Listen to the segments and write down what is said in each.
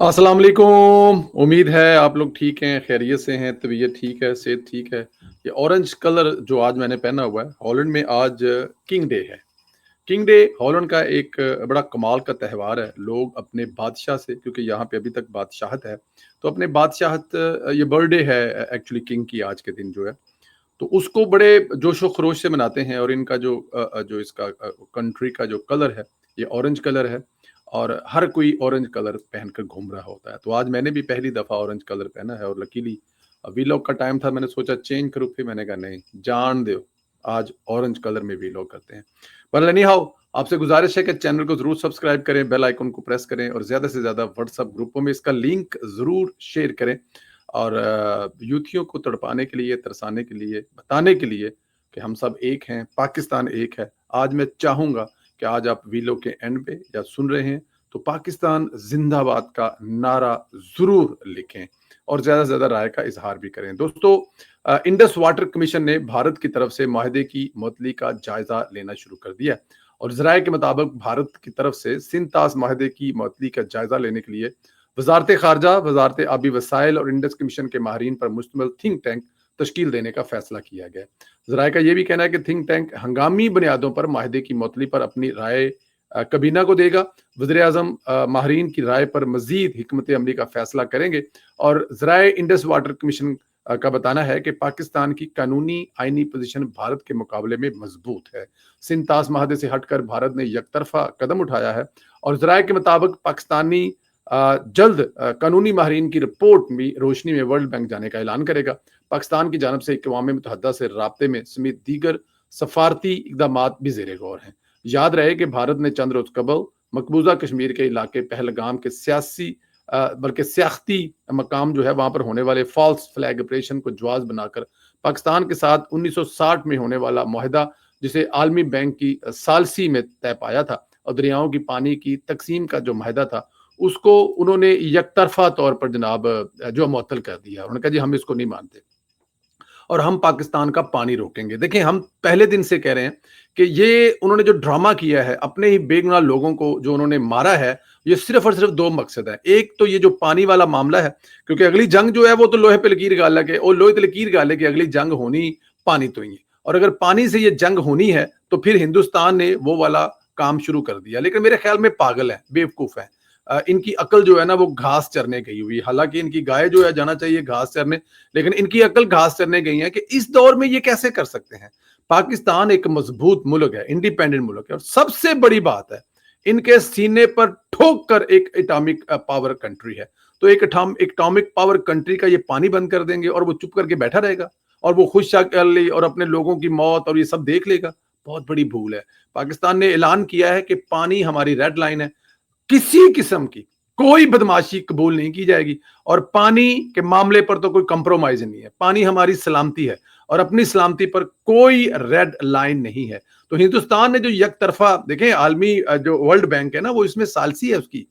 अस्सलाम वालेकुम। उम्मीद है आप लोग ठीक हैं, खैरियत से हैं, तबीयत ठीक है, सेहत ठीक है। ये ऑरेंज कलर जो आज मैंने पहना हुआ है, हॉलैंड में आज किंग डे है। किंग डे हॉलैंड का एक बड़ा कमाल का त्यौहार है। लोग अपने बादशाह से, क्योंकि यहाँ पे अभी तक बादशाहत है, तो अपने बादशाहत ये बर्थडे है एक्चुअली किंग की आज के दिन जो है, तो उसको बड़े जोशो खरोश से मनाते हैं। और इनका जो इसका कंट्री का जो कलर है, ये ऑरेंज कलर है और हर कोई ऑरेंज कलर पहनकर घूम रहा होता है। तो आज मैंने भी पहली दफ़ा ऑरेंज कलर पहना है और लकीली वीलॉग का टाइम था, मैंने सोचा चेंज करूँ, फिर मैंने कहा नहीं, जान दो, आज ऑरेंज कलर में वीलॉग करते हैं। पर एनी हाउ, आपसे गुजारिश है कि चैनल को जरूर सब्सक्राइब करें, बेल आइकन को प्रेस करें और ज़्यादा से ज़्यादा व्हाट्सएप ग्रुपों में इसका लिंक ज़रूर शेयर करें। और यूथियों को तड़पाने के लिए, तरसाने के लिए, बताने के लिए कि हम सब एक हैं, पाकिस्तान एक है। आज मैं चाहूँगा कि आज आप वीलो के एंड पे या सुन रहे हैं तो पाकिस्तान जिंदाबाद का नारा जरूर लिखें और ज्यादा से ज्यादा राय का इजहार भी करें। दोस्तों, इंडस वाटर कमीशन ने भारत की तरफ से माहिदे की मुअत्तली का जायजा लेना शुरू कर दिया और जराये के मुताबिक भारत की तरफ से सिंतास माहिदे की मुअत्तली का जायजा लेने के लिए वजारत खारजा, वजारत आबी वसाइल और इंडस कमीशन के माहरीन पर मुश्तमिल थिंक टैंक तश्कील देने का फैसला किया गया। जराये का यह भी कहना है कि थिंक टैंक हंगामी बुनियादों पर माहिदे की मुअत्तली पर अपनी राय कबीना को देगा। वज़ीर आज़म माहरीन की राय पर मजीद हिकमत अमली का फैसला करेंगे। और ज़राए इंडस वाटर कमीशन का बताना है कि पाकिस्तान की कानूनी आईनी पोजीशन भारत के मुकाबले में मजबूत है। सिंतास माहदे से हटकर भारत ने यकतरफा कदम उठाया है और ज़राए के मुताबिक पाकिस्तानी जल्द कानूनी माहरीन की रिपोर्ट में रोशनी में वर्ल्ड बैंक जाने का ऐलान करेगा। पाकिस्तान की जानब से अक़वाम मुत्तहदा से राब्ते में समेत दीगर सफारती इक़दाम भी ज़ेरे गौर हैं। याद रहे कि भारत ने चंद रोज कबल मकबूजा कश्मीर के इलाके पहलगाम के बल्कि सियासती मकाम जो है वहां पर होने वाले फॉल्स फ्लैग ऑपरेशन को जवाज बनाकर पाकिस्तान के साथ 1960 में होने वाला मुआहदा, जिसे आलमी बैंक की सालसी में तय पाया था, और दरियाओं की पानी की तकसीम का जो मुआहदा था, उसको उन्होंने यकतरफा तौर पर जनाब जो मुअत्तल कर दिया। उन्होंने कहा जी हम इसको नहीं मानते और हम पाकिस्तान का पानी रोकेंगे। देखिए, हम पहले दिन से कह रहे हैं कि ये उन्होंने जो ड्रामा किया है, अपने ही बेगुनाह लोगों को जो उन्होंने मारा है, ये सिर्फ और सिर्फ दो मकसद है। एक तो ये जो पानी वाला मामला है, क्योंकि अगली जंग जो है वो तो लोहे पे लकीर गाल है, और लोहे पे लकीर गाल है कि अगली जंग होनी पानी तो ही है, और अगर पानी से ये जंग होनी है तो फिर हिंदुस्तान ने वो वाला काम शुरू कर दिया। लेकिन मेरे ख्याल में पागल है, बेवकूफ है। इनकी अकल जो है ना वो घास चरने गई हुई। हालांकि इनकी गाय जो है जाना चाहिए घास चरने, लेकिन इनकी अकल घास चरने गई है कि इस दौर में ये कैसे कर सकते हैं। पाकिस्तान एक मजबूत मुल्क है, इंडिपेंडेंट मुल्क है, और सबसे बड़ी बात है इनके सीने पर ठोक कर एक एटॉमिक पावर कंट्री है। तो एक एटॉमिक पावर कंट्री का ये पानी बंद कर देंगे और वो चुप करके बैठा रहेगा और वो खुश अकली और अपने लोगों की मौत और ये सब देख लेगा। बहुत बड़ी भूल है। पाकिस्तान ने ऐलान किया है कि पानी हमारी रेड लाइन है, किसी किस्म की कोई बदमाशी कबूल नहीं की जाएगी, और पानी के मामले पर तो कोई कंप्रोमाइज नहीं है। पानी हमारी सलामती है और अपनी सलामती पर कोई रेड लाइन नहीं है। तो हिंदुस्तान ने जो यकतरफा, देखें, आलमी जो वर्ल्ड बैंक है ना, वो इसमें सालसी है उसकी।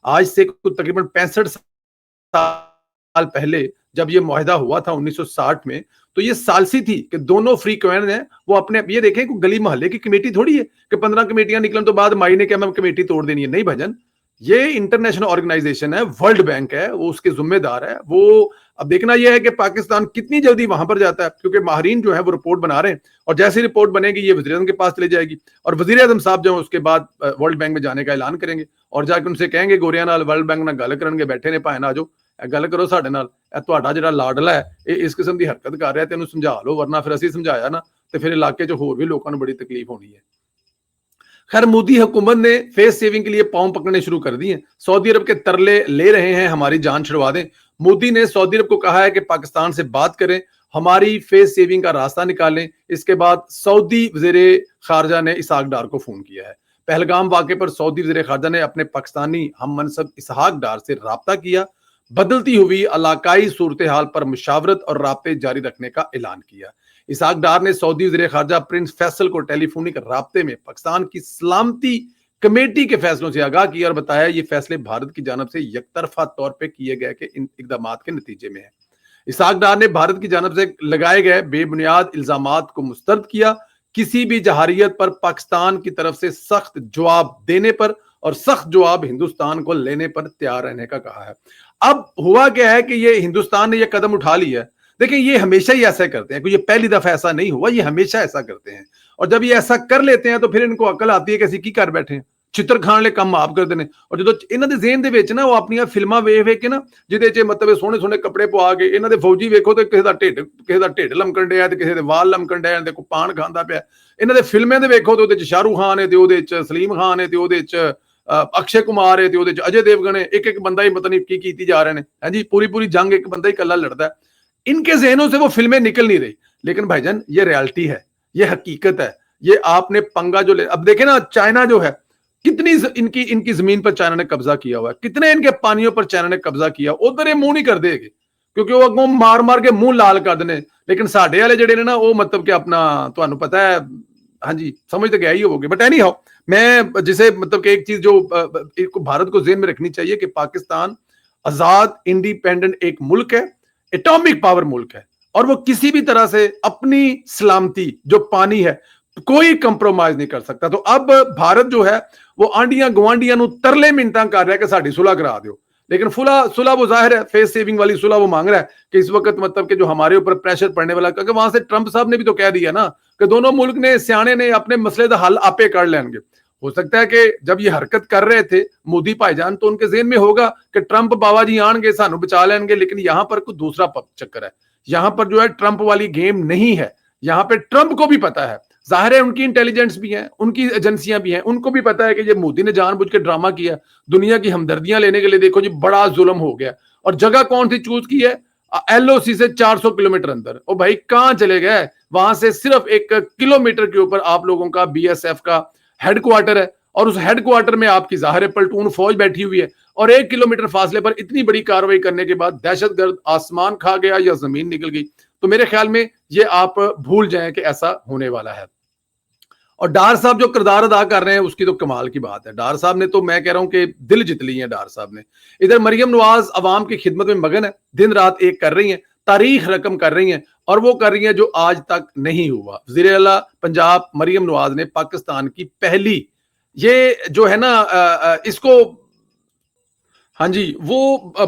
आज से तकरीबन 65 साल पहले जब ये मुआहदा हुआ था 1960 में, तो ये सालसी थी कि दोनों फ्री कॉइन है वो अपने, ये देखें कोई गली मोहल्ले की कमेटी थोड़ी है कि 15 कमेटियां निकलन तो बाद माई ने क्या मैं कमेटी तोड़ देनी है। नहीं भजन, ये इंटरनेशनल ऑर्गेनाइजेशन है, वर्ल्ड बैंक है, वो उसके जिम्मेदार है। वो अब देखना यह है कि पाकिस्तान कितनी जल्दी वहां पर जाता है, क्योंकि माहरीन जो है वो रिपोर्ट बना रहे हैं, और जैसी रिपोर्ट बनेगी ये वज़ीर-ए-आज़म के पास चली जाएगी, और वज़ीर-ए-आज़म साहब जो उसके बाद वर्ल्ड बैंक में जाने का ऐलान करेंगे और जाकर उनसे कहेंगे गोरिया नाल वर्ल्ड बैंक नाल गल करनगे, बैठे ने भाएं ना जो गल करो साडे नाल, तुहाडा जिहड़ा लाडला है ये इस किस्म की हरकत कर रहा है, तेन समझा लो, वरना फिर असीं समझाया ना तो फिर इलाके च होर भी लोगों को बड़ी तकलीफ होनी है। खैर, मोदी हुकूमत ने फेस सेविंग के लिए पांव पकड़ने शुरू कर दिए। सऊदी अरब के तरले ले रहे हैं हमारी जान छुड़वा दें। मोदी ने सऊदी अरब को कहा है कि पाकिस्तान से बात करें, हमारी फेस सेविंग का रास्ता निकालें। इसके बाद सऊदी वज़ीर खारजा ने इसहाक डार को फोन किया है। पहलगाम वाक़े पर सऊदी वज़ीर खारजा ने अपने पाकिस्तानी हम मनसब इसहाक डार से राब्ता किया, बदलती हुई इलाकाई सूरत हाल पर मुशावरत और राब्ते जारी रखने का ऐलान किया। इसहाक डार ने सऊदी वज़ीर खारजा प्रिंस फैसल को टेलीफोनिक राब्ते में पाकिस्तान की सलामती कमेटी के फैसलों से आगाह किया और बताया ये फैसले भारत की जानब से यकतरफा तौर पर किए गए के इन इकदाम के नतीजे में है। इसहाक डार ने भारत की जानब से लगाए गए बेबुनियाद इल्जामात को मुस्तरद किया। किसी भी जहारियत पर पाकिस्तान की तरफ से सख्त जवाब देने पर اور सख्त जवाब हिंदुस्तान को लेने पर तैयार रहने का कहा है। अब हुआ क्या है कि ये हिंदुस्तान ने ये कदम उठा लिया है। देखिए ये हमेशा ही ऐसा करते हैं, कोई ये पहली दफा ऐसा नहीं हुआ, ये हमेशा ऐसा करते हैं। और जब ये ऐसा कर लेते हैं तो फिर इनको अकल आती है कि ਅਸੀਂ ਕੀ ਕਰ ਬੈਠੇ ਹਾਂ, ਚਿੱਤਰ ਖਾਣ ਲਈ ਕੰਮ ਆਪ ਕਰਦੇ ਨੇ। ਔਰ ਜਦੋਂ ਇਹਨਾਂ ਦੇ ਜ਼ਿਹਨ ਦੇ ਵਿੱਚ ਨਾ ਉਹ ਆਪਣੀਆਂ ਫਿਲਮਾਂ ਵੇਖ ਵੇਖ ਕੇ ਨਾ, ਜਿਹਦੇ 'ਚ ਮਤਲਬ ਸੋਹਣੇ ਸੋਹਣੇ ਕੱਪੜੇ ਪਵਾ ਕੇ ਇਹਨਾਂ ਦੇ ਫੌਜੀ ਵੇਖੋ ਤੇ ਕਿਸੇ ਦਾ ਢਿੱਡ ਲਮਕਣ ਡਿਆ ਤੇ ਕਿਸੇ ਦੇ ਵਾਲ ਲਮਕਣ ਡਿਆ ਤੇ ਕੋਈ ਪਾਨ ਖਾਂਦਾ ਪਿਆ। ਇਹਨਾਂ ਦੇ ਫਿਲਮਾਂ ਦੇ ਵੇਖੋ ਤੇ ਉਹਦੇ 'ਚ ਸ਼ਾਹਰੁਖ ਖਾਨ ਹੈ ਤੇ ਉਹਦੇ 'ਚ ਸਲੀਮ ਖਾਨ ਹੈ ਤੇ ਉਹਦੇ 'ਚ ਅਕਸ਼ੇ ਕੁਮਾਰ ਹੈ ਤੇ ਉਹਦੇ 'ਚ ਅਜੇ ਦੇਵਗਨ ਹੈ। ਇੱਕ ਇੱਕ ਬੰਦਾ ਹੀ ਪਤਾ ਨਹੀਂ ਕੀ ਕੀਤੀ ਜਾ ਰਹੇ ਨੇ। ਹਾਂਜੀ, पूरी पूरी जंग एक बंदा ही इकल्ला लड़ता है। इनके जहनों से वो फिल्में निकल नहीं रही। लेकिन भाईजान ये रियलिटी है, ये हकीकत है। ये आपने पंगा जो ले, अब देखे ना चाइना जो है, कितनी इनकी जमीन पर चाइना ने कब्जा किया हुआ है, कितने इनके पानियों पर चाइना ने कब्जा किया। उधर ये मुंह नहीं कर देगी क्योंकि वो अगों मार मार के मुंह लाल कर देने। लेकिन साडे वाले जेडे ने ना वो मतलब कि अपना तुहानू पता है, हाँ जी समझ तो गया ही होगे। बट एनी हाउ मैं जिसे मतलब कि एक चीज जो भारत को ज़हन में रखनी चाहिए कि पाकिस्तान आजाद इंडिपेंडेंट एक मुल्क है, एटॉमिक पावर मुल्क है, और वो किसी भी तरह से अपनी सलामती जो पानी है कोई कंप्रोमाइज नहीं कर सकता। तो अब भारत जो है वो आंडियां गवांडियां नु तरले मिनटा कर रहा है कि साड़ी सुलह करा दो। लेकिन सुलह वो जाहिर है फेस सेविंग वाली सुलह वो मांग रहा है कि इस वक्त मतलब कि जो हमारे ऊपर प्रेशर पड़ने वाला, क्योंकि वहां से ट्रंप साहब ने भी तो कह दिया ना कि दोनों मुल्क ने सियाने ने अपने मसले का हल आपे कर लेंगे। हो सकता है कि जब ये हरकत कर रहे थे मोदी भाईजान तो उनके ज़हन में होगा कि ट्रंप बाबा जी आएंगे सानू बचा लेंगे। लेकिन यहाँ पर कुछ दूसरा चक्कर है। यहाँ पर जो है ट्रंप वाली गेम नहीं है। यहाँ पे ट्रंप को भी पता है, जाहिर है उनकी इंटेलिजेंस भी है, उनकी एजेंसियां भी हैं, उनको भी पता है कि ये मोदी ने जानबूझ के ड्रामा किया, दुनिया की हमदर्दियां लेने के लिए। देखो जी बड़ा जुल्म हो गया। और जगह कौन सी चूज की है? एलओसी से 400 किलोमीटर अंदर। ओ भाई कहां चले गए? वहां से सिर्फ 1 किलोमीटर के ऊपर आप लोगों का बीएसएफ का हेडक्वार्टर है, और उस हेडक्वार्टर में आपकी जाहिर प्लटून फौज बैठी हुई है। और 1 किलोमीटर फासले पर इतनी बड़ी कार्रवाई करने के बाद दहशतगर्द आसमान खा गया या जमीन निकल गई। तो मेरे ख्याल में ये आप भूल जाएं कि ऐसा होने वाला है। और डार साहब जो किरदार अदा कर रहे हैं उसकी तो कमाल की बात है। डार साहब ने तो मैं कह रहा हूं कि दिल जीत ली है डार साहब ने। इधर मरियम नवाज अवाम की खिदमत में मगन है, दिन रात एक कर रही हैं, तारीख रकम कर रही हैं, और वो कर रही हैं जो आज तक नहीं हुआ। वज़ीर आला पंजाब मरियम नवाज ने पाकिस्तान की पहली, ये जो है ना इसको, हाँ जी, वो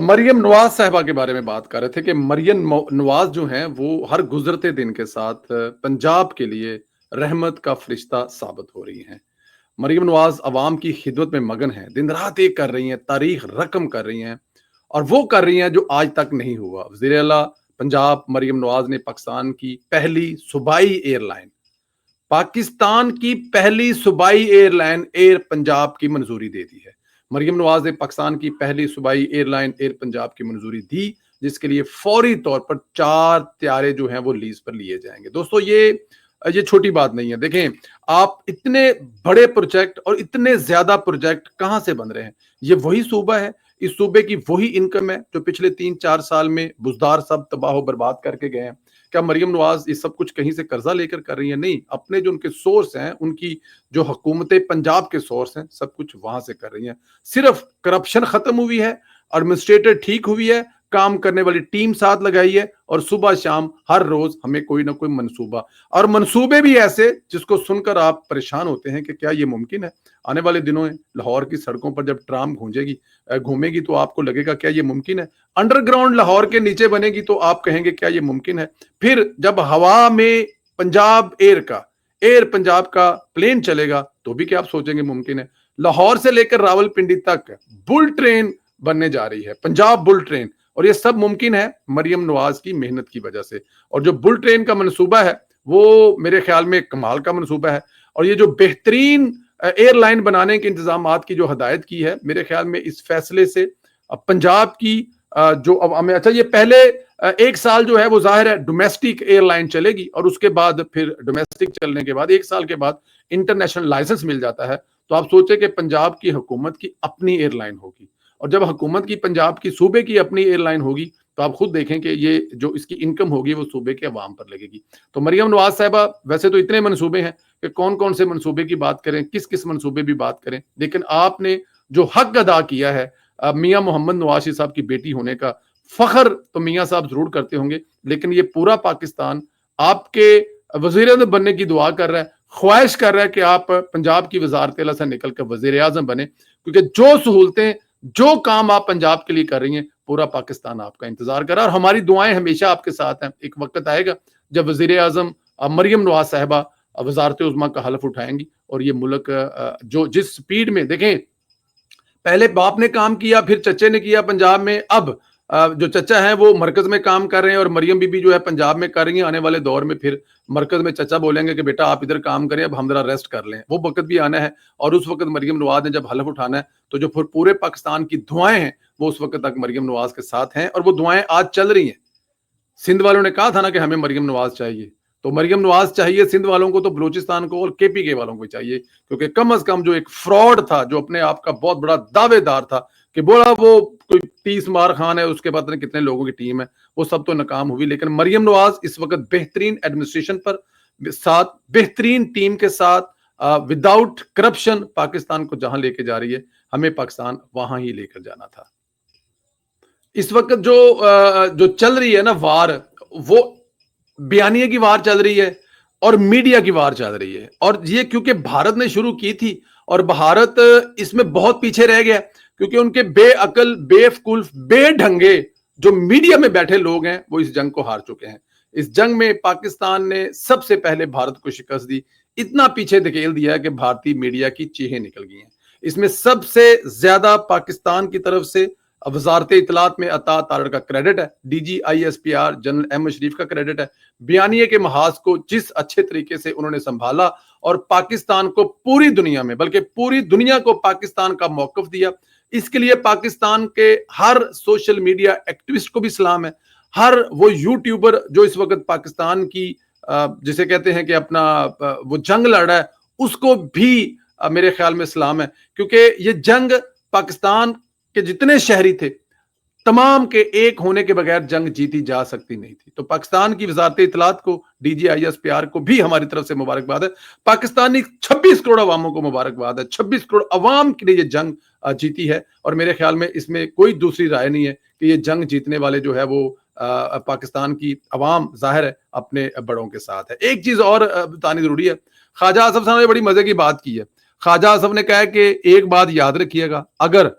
मरियम नवाज साहिबा के बारे में बात कर रहे थे कि मरियम नवाज जो हैं वो हर गुजरते दिन के साथ पंजाब के लिए रहमत का फरिश्ता साबित हो रही हैं। मरियम नवाज अवाम की खिदमत में मगन है, दिन रात एक कर रही हैं, तारीख रकम कर रही हैं, और वो कर रही हैं जो आज तक नहीं हुआ। वज़ीर आला पंजाब मरियम नवाज ने पाकिस्तान की पहली सूबाई एयरलाइन, पाकिस्तान की पहली सूबाई एयरलाइन एयर पंजाब की मंजूरी दे दी है। मरियम नवाज ने पाकिस्तान की पहली सूबाई एयरलाइन एयर पंजाब की मंजूरी दी, जिसके लिए फौरी तौर पर 4 त्यारे जो हैं वो लीज पर लिए जाएंगे। दोस्तों ये छोटी बात नहीं है। देखें आप, इतने बड़े प्रोजेक्ट और इतने ज्यादा प्रोजेक्ट कहां से बन रहे हैं? ये वही सूबा है, इस सूबे की वही इनकम है जो पिछले 3-4 साल में बुजदार सब तबाह बर्बाद करके गए हैं। क्या मरियम नवाज ये सब कुछ कहीं से कर्जा लेकर कर रही है? नहीं, अपने जो उनके सोर्स हैं, उनकी जो हुकूमत पंजाब के सोर्स हैं, सब कुछ वहां से कर रही हैं। सिर्फ करप्शन खत्म हुई है, एडमिनिस्ट्रेटर ठीक हुई है, काम करने वाली टीम साथ लगाई है, और सुबह शाम हर रोज हमें कोई ना कोई मंसूबा, और मंसूबे भी ऐसे जिसको सुनकर आप परेशान होते हैं कि क्या ये मुमकिन है? आने वाले दिनों में लाहौर की सड़कों पर जब ट्राम घूमेगी तो आपको लगेगा क्या ये मुमकिन है? अंडरग्राउंड लाहौर के नीचे बनेगी तो आप कहेंगे क्या ये मुमकिन है? फिर जब हवा में पंजाब एयर पंजाब का प्लेन चलेगा तो भी क्या आप सोचेंगे मुमकिन है? लाहौर से लेकर रावलपिंडी तक बुल ट्रेन बनने जा रही है, पंजाब बुल ट्रेन, और ये सब मुमकिन है मरियम नवाज की मेहनत की वजह से। और जो बुल ट्रेन का मंसूबा है वो मेरे ख्याल में कमाल का मंसूबा है। और ये जो बेहतरीन एयरलाइन बनाने के इंतजामात की जो हदायत की है, मेरे ख्याल में इस फैसले से पंजाब की जो अब हमें, अच्छा ये पहले 1 साल जो है वो जाहिर है डोमेस्टिक एयरलाइन चलेगी, और उसके बाद फिर डोमेस्टिक चलने के बाद 1 साल के बाद इंटरनेशनल लाइसेंस मिल जाता है। तो आप सोचे कि पंजाब की हुकूमत की अपनी एयरलाइन होगी, और जब हुकूमत की पंजाब की सूबे की अपनी एयरलाइन होगी तो आप खुद देखें कि ये जो इसकी इनकम होगी वो सूबे के अवाम पर लगेगी। तो मरियम नवाज साहिबा, वैसे तो इतने मंसूबे हैं कि कौन कौन से मंसूबे की बात करें, किस किस मंसूबे की बात करें, लेकिन आपने जो हक अदा किया है मियां मोहम्मद नवाज साहब की बेटी होने का, फख्र तो मियां साहब जरूर करते होंगे, लेकिन ये पूरा पाकिस्तान आपके वजीर बनने की दुआ कर रहा है। ख्वाहिश कर रहा है कि आप पंजाब की वजारत आला से निकल कर वजीर आजम बने, क्योंकि जो सहूलतें, जो काम आप पंजाब के लिए कर रही हैं, पूरा पाकिस्तान आपका इंतजार कर रहा है और हमारी दुआएं हमेशा आपके साथ हैं। एक वक्त आएगा जब वजीर आजम मरियम नवाज साहिबा वजारत उज़्मा का हलफ उठाएंगी और ये मुल्क जो जिस स्पीड में, देखें पहले बाप ने काम किया, फिर चचे ने किया पंजाब में, अब जो चचा है वो मरकज में काम कर रहे हैं और मरियम बीबी जो है पंजाब में कर रही है। आने वाले दौर में फिर मरकज में चचा बोलेंगे कि बेटा आप इधर काम करें, अब हम जरा रेस्ट कर लें। वो वक्त भी आना है और उस वक्त मरियम नवाज ने जब हलफ उठाना है तो जो पूरे पाकिस्तान की दुआएं हैं वो उस वक्त तक मरियम नवाज के साथ हैं और वो दुआएं आज चल रही हैं। सिंध वालों ने कहा था ना कि हमें मरियम नवाज चाहिए, तो मरियम नवाज चाहिए सिंध वालों को, तो बलूचिस्तान को और केपीके वालों को चाहिए, क्योंकि कम से कम जो एक फ्रॉड था, जो अपने आप का बहुत बड़ा दावेदार था कि बोला वो कोई 30 मार खान है, उसके बाद कितने लोगों की टीम है, वो सब तो नाकाम हुई। लेकिन मरियम नवाज इस वक्त बेहतरीन एडमिनिस्ट्रेशन पर साथ, बेहतरीन टीम के साथ, विदाउट करप्शन पाकिस्तान को जहां लेके जा रही है, हमें पाकिस्तान वहां ही लेकर जाना था। इस वक्त जो चल रही है ना वार, वो बयानिए की वार चल रही है और मीडिया की वार चल रही है, और ये क्योंकि भारत ने शुरू की थी और भारत इसमें बहुत पीछे रह गया, क्योंकि उनके बेअकल, बेवकूफ, बेढंगे जो मीडिया में बैठे लोग हैं वो इस जंग को हार चुके हैं। इस जंग में पाकिस्तान ने सबसे पहले भारत को शिकस्त दी, इतना पीछे धकेल दिया है कि भारतीय मीडिया की चीखें निकल गई हैं। इसमें सबसे ज्यादा पाकिस्तान की तरफ से वजारत इतलात में अता तारड़ का क्रेडिट है, DGISPR जनरल अहमद शरीफ का क्रेडिट है। बयानिए के महाज को जिस अच्छे तरीके से उन्होंने संभाला और पाकिस्तान को पूरी दुनिया में, बल्कि पूरी दुनिया को पाकिस्तान का मौकफ दिया, इसके लिए पाकिस्तान के हर सोशल मीडिया एक्टिविस्ट को भी सलाम है। हर वो यूट्यूबर जो इस वक्त पाकिस्तान की जिसे कहते हैं कि अपना वो जंग लड़ रहा है, उसको भी मेरे ख्याल में सलाम है, क्योंकि ये जंग पाकिस्तान के जितने शहरी थे तमाम के एक होने के बगैर जंग जीती जा सकती नहीं थी। तो पाकिस्तान की वजारत इतलात को, DGISPR को भी हमारी तरफ से मुबारकबाद है। पाकिस्तानी 26 करोड़ अवामों को मुबारकबाद है, 26 करोड़ अवाम के लिए ये जंग जीती है और मेरे ख्याल में इसमें कोई दूसरी राय नहीं है कि ये जंग जीतने वाले जो है वो पाकिस्तान की अवाम जाहिर है अपने बड़ों के साथ है। एक चीज और बतानी जरूरी है, ख्वाजा आसफ साहब ने बड़ी मजे की बात की है। ख्वाजा आसफ ने कहा है कि एक बात याद रखिएगा, अगर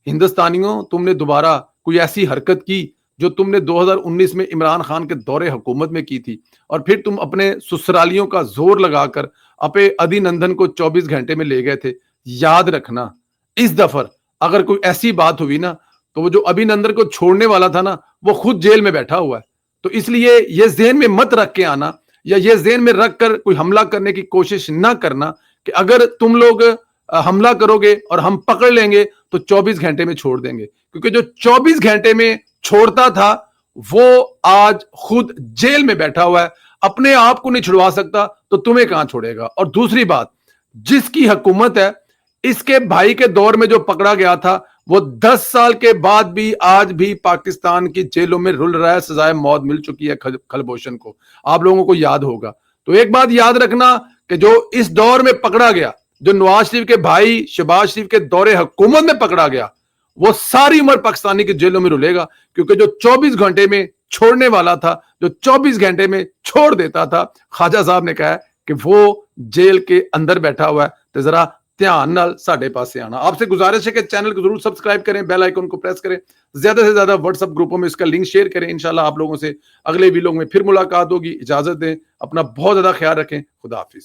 हिंदुस्तानियों तुमने दोबारा कोई ऐसी हरकत की जो तुमने 2019 में इमरान खान के दौरे हुकूमत में की थी और फिर तुम अपने ससुरालियों का जोर लगाकर अपने अभिनंदन को 24 घंटे में ले गए थे, याद रखना इस दफर अगर कोई ऐसी बात हुई ना तो वो जो अभिनंदन को छोड़ने वाला था ना वो खुद जेल में बैठा हुआ है। तो इसलिए ये ज़हन में मत रख के आना या ये ज़हन में रख कर कोई हमला करने की कोशिश ना करना कि अगर तुम लोग हमला करोगे और हम पकड़ लेंगे तो 24 घंटे में छोड़ देंगे, क्योंकि जो 24 घंटे में छोड़ता था वो आज खुद जेल में बैठा हुआ है, अपने आप को नहीं छुड़वा सकता तो तुम्हें कहां छोड़ेगा। और दूसरी बात, जिसकी हुकूमत है, इसके भाई के दौर में जो पकड़ा गया था वो 10 साल के बाद भी आज भी पाकिस्तान की जेलों में रुल रहा है, सजाए मौत मिल चुकी है खलभूषण को, आप लोगों को याद होगा। तो एक बात याद रखना कि जो इस दौर में पकड़ा गया, जो नवाज शरीफ के भाई शहबाज शरीफ के दौरे हुकूमत में पकड़ा गया, वो सारी उम्र पाकिस्तानी की जेलों में रुलेगा, क्योंकि जो 24 घंटे में छोड़ने वाला था, जो 24 घंटे में छोड़ देता था, ख्वाजा साहब ने कहा कि वो जेल के अंदर बैठा हुआ है। तो जरा ध्यान नाल साडे पासे आना। आपसे गुजारिश है कि चैनल को जरूर सब्सक्राइब करें, बेल आइकन को प्रेस करें, ज्यादा से ज्यादा व्हाट्सएप ग्रुपों में इसका लिंक शेयर करें। इंशाल्लाह आप लोगों से अगले वीडियो में फिर मुलाकात होगी। इजाजत दें, अपना बहुत ज्यादा ख्याल रखें। खुदा हाफिज।